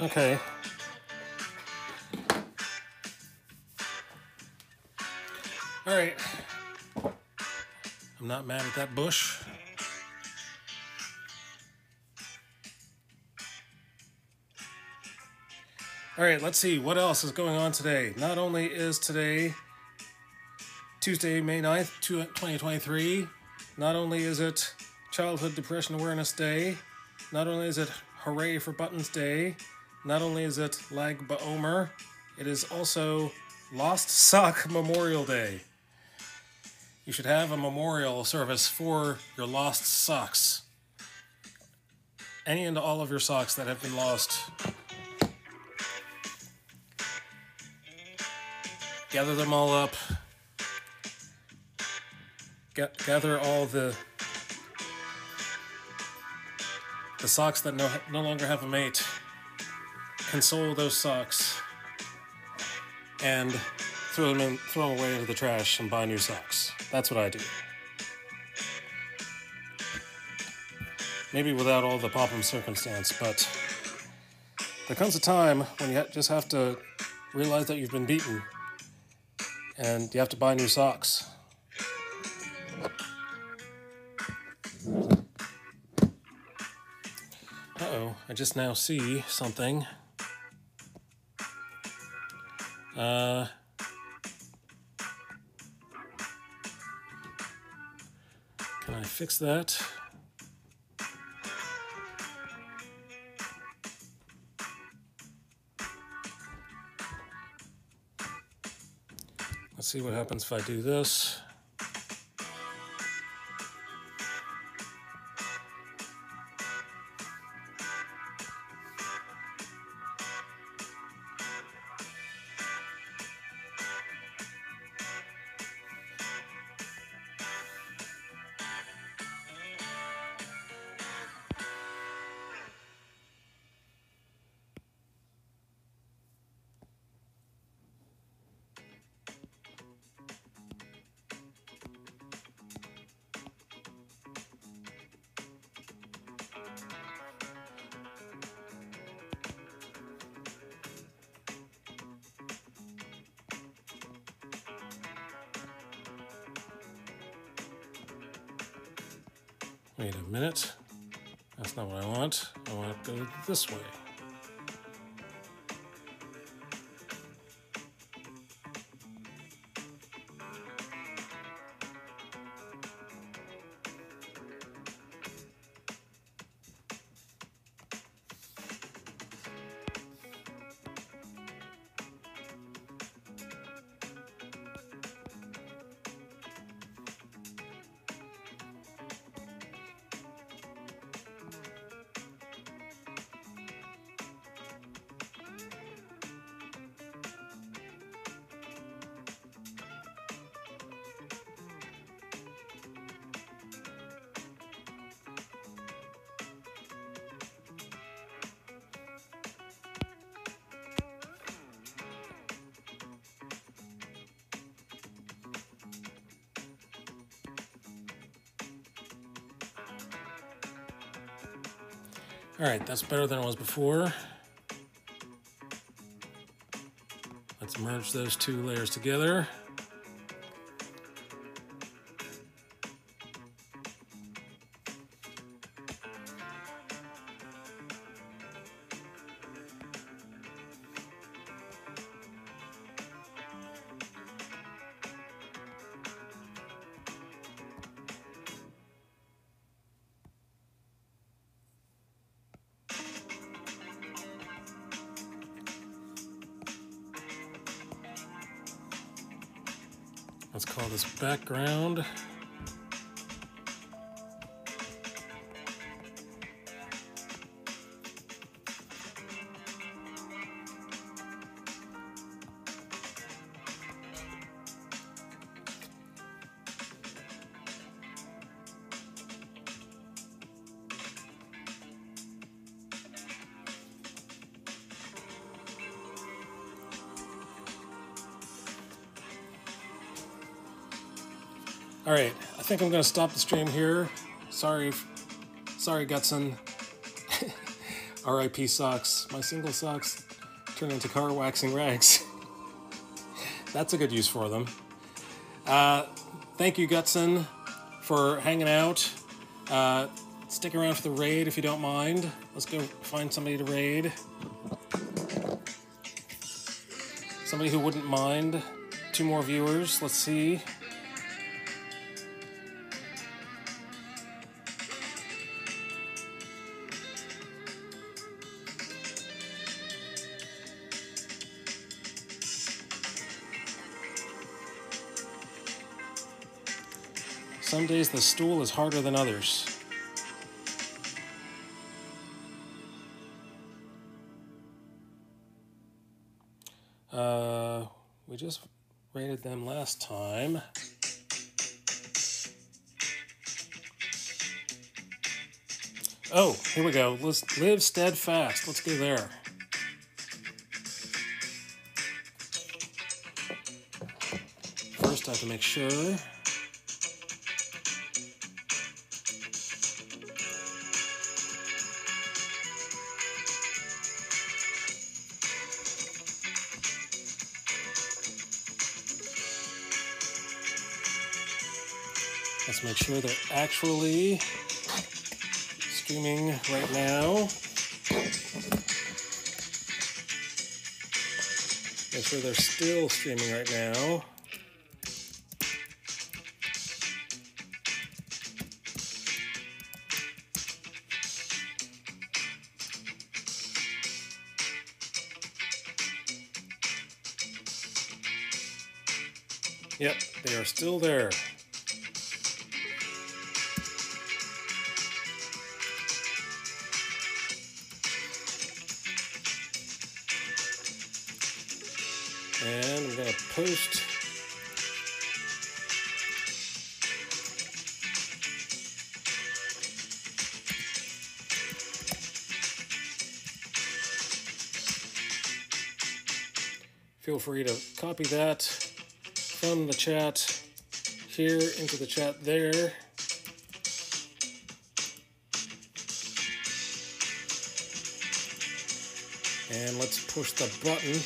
Okay. All right. I'm not mad at that bush. All right, let's see what else is going on today. Not only is today Tuesday, May 9th, 2023, not only is it Childhood Depression Awareness Day, not only is it Hooray for Buttons Day, not only is it Lag BaOmer, it is also Lost Sock Memorial Day. You should have a memorial service for your lost socks. Any and all of your socks that have been lost. Gather them all up. Gather all the socks that no longer have a mate. Console those socks. And throw them away into the trash and buy new socks. That's what I do. Maybe without all the pomp and circumstance, but there comes a time when you just have to realize that you've been beaten and you have to buy new socks. Uh-oh, I just now see something. Can I fix that? Let's see what happens if I do this. Wait a minute. That's not what I want. I want to go this way. All right, that's better than it was before. Let's merge those two layers together. Let's call this background. All right, I think I'm going to stop the stream here. Sorry, Gutson. R.I.P. socks. My single socks turn into car waxing rags. That's a good use for them. Thank you, Gutson, for hanging out. Stick around for the raid if you don't mind. Let's go find somebody to raid. Somebody who wouldn't mind. 2 more viewers. Let's see. Some days the stool is harder than others. We just rated them last time. Oh, here we go. Let's live steadfast. Let's go there. First, I have to make sure. Let's make sure they're actually streaming right now. Make sure they're still streaming right now. Yep, they are still there. And I'm going to post feel free to copy that from the chat here into the chat there. And let's push the button.